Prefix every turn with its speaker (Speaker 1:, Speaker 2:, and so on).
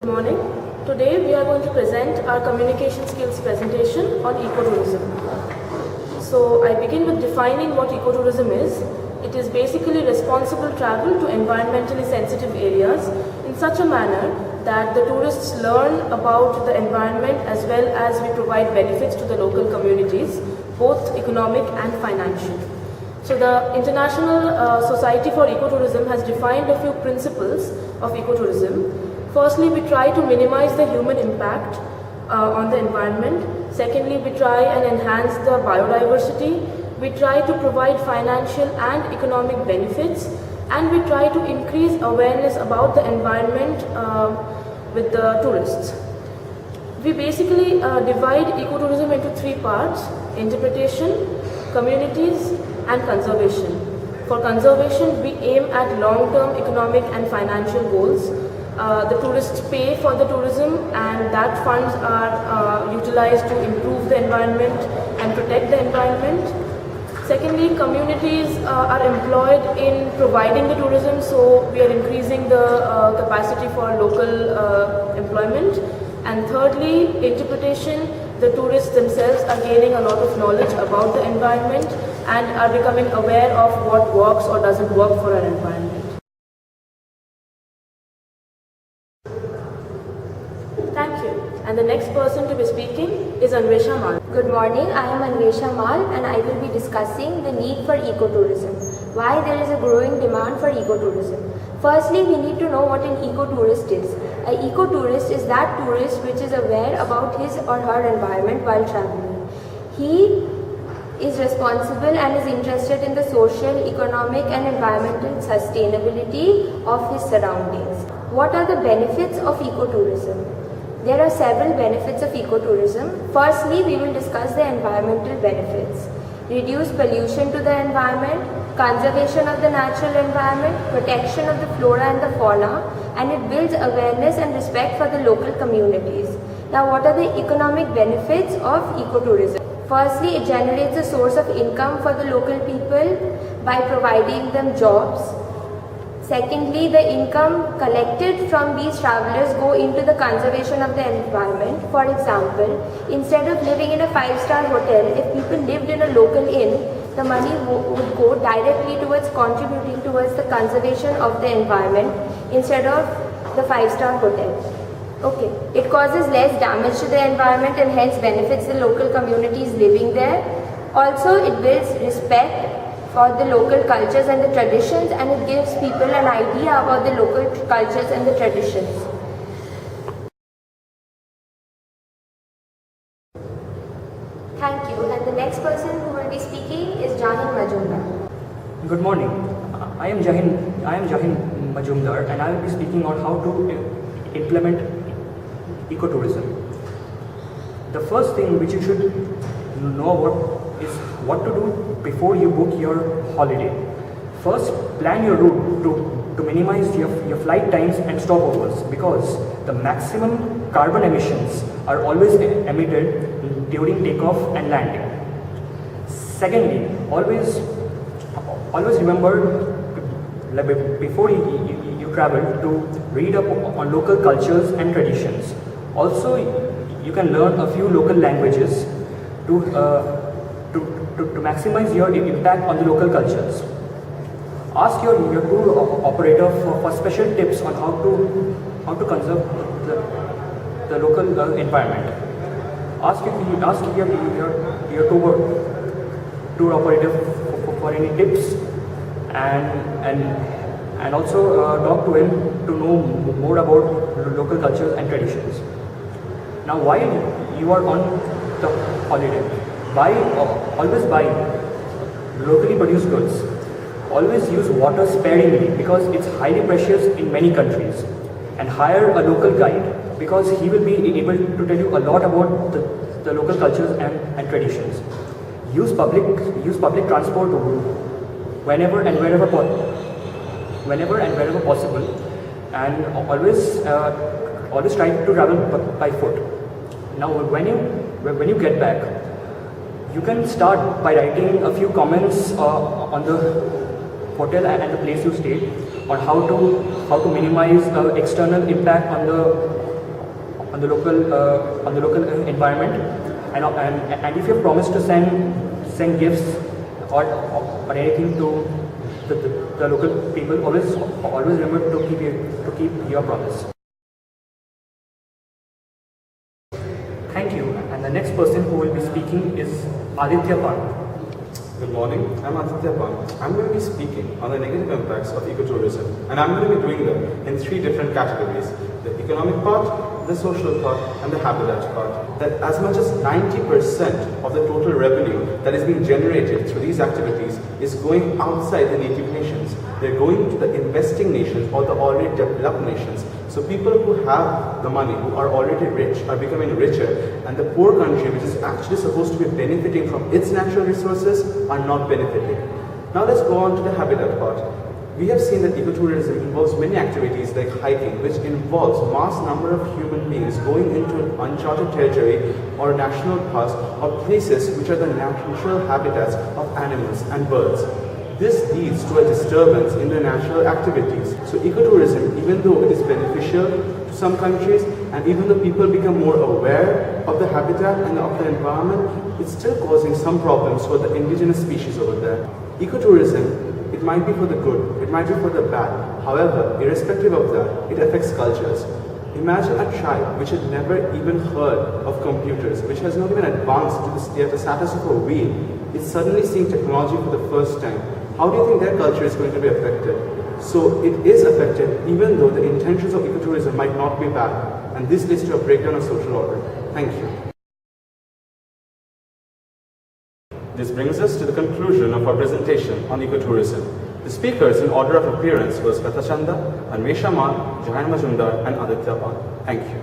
Speaker 1: Good morning. Today we are going to present our communication skills presentation on ecotourism. So I begin with defining what ecotourism is. It is basically responsible travel to environmentally sensitive areas in such a manner that the tourists learn about the environment as well as we provide benefits to the local communities, both economic and financial. So the International Society for Ecotourism has defined a few principles of ecotourism. Firstly, we try to minimize the human impact on the environment. Secondly, we try and enhance the biodiversity. We try to provide financial and economic benefits, and we try to increase awareness about the environment with the tourists. We basically divide ecotourism into three parts: interpretation, communities, and conservation. For conservation, we aim at long-term economic and financial goals. The tourists pay for the tourism, and that funds are utilized to improve the environment and protect the environment. Secondly, communities are employed in providing the tourism, so we are increasing the capacity for local employment. And thirdly, interpretation, the tourists themselves are gaining a lot of knowledge about the environment and are becoming aware of what works or doesn't work for our environment. Thank you. And the next person to be speaking is Anwesha Mal.
Speaker 2: Good morning, I am Anwesha Mal and I will be discussing the need for ecotourism. Why there is a growing demand for ecotourism. Firstly, we need to know what an ecotourist is. An ecotourist is that tourist which is aware about his or her environment while traveling. He is responsible and is interested in the social, economic and environmental sustainability of his surroundings. What are the benefits of ecotourism? There are several benefits of ecotourism. Firstly, we will discuss the environmental benefits. Reduce pollution to the environment, conservation of the natural environment, protection of the flora and the fauna, and it builds awareness and respect for the local communities. Now, what are the economic benefits of ecotourism? Firstly, it generates a source of income for the local people by providing them jobs. Secondly, the income collected from these travelers go into the conservation of the environment. For example, instead of living in a 5-star hotel, if people lived in a local inn, the money would go directly towards contributing towards the conservation of the environment instead of the 5-star hotel. Okay. It causes less damage to the environment and hence benefits the local communities living there. Also, it builds respect for the local cultures and the traditions, and it gives people an idea about the local cultures and the traditions. Thank you. And the next person who will be speaking is Jahin Majumdar.
Speaker 3: Good morning. I am Jahin Majumdar, and I will be speaking on how to implement ecotourism. The first thing which you should know about is what to do before you book your holiday. First, plan your route to minimize your flight times and stopovers, because the maximum carbon emissions are always emitted during takeoff and landing. Secondly, always remember before you travel to read up on local cultures and traditions. Also, you can learn a few local languages to maximize your impact on the local cultures. Ask your tour operator for special tips on how to conserve the local environment. Ask your tour operator for any tips, and also talk to him to know more about local cultures and traditions. Now, while you are on the holiday, always buy locally produced goods. Always use water sparingly because it's highly precious in many countries. And hire a local guide because he will be able to tell you a lot about the local cultures and traditions. Use public transport whenever and wherever possible, and always try to travel by foot. Now, when you get back, you can start by writing a few comments on the hotel and the place you stayed, on how to minimize the external impact on on the local environment, and if you promise to send gifts or anything to the local people, always remember to keep your promise. Thank you. And the next person who will be speaking is Aditya Pan.
Speaker 4: Good morning, I'm Aditya Pan. I'm going to be speaking on the negative impacts of ecotourism, and I'm going to be doing them in 3 different categories: the economic part, the social part, and the habitat part. That as much as 90% of the total revenue that is being generated through these activities is going outside the native nations. They're going to the investing nations or the already developed nations. So people who have the money, who are already rich, are becoming richer, and the poor country, which is actually supposed to be benefiting from its natural resources, are not benefiting. Now let's go on to the habitat part. We have seen that ecotourism involves many activities like hiking, which involves mass number of human beings going into uncharted territory or national parks or places which are the natural habitats of animals and birds. This leads to a disturbance in the natural activities. So ecotourism, even though it is beneficial to some countries, and even though people become more aware of the habitat and of the environment, it's still causing some problems for the indigenous species over there. Ecotourism, it might be for the good, it might be for the bad. However, irrespective of that, it affects cultures. Imagine a tribe which had never even heard of computers, which has not even advanced to the status of a wheel. It's suddenly seeing technology for the first time. How do you think their culture is going to be affected? So it is affected, even though the intentions of ecotourism might not be bad, and this leads to a breakdown of social order. Thank you. This brings us to the conclusion of our presentation on ecotourism. The speakers in order of appearance was Katha Chanda, Anwesha Mal, Jahin Majumdar, and Aditya Pan. Thank you.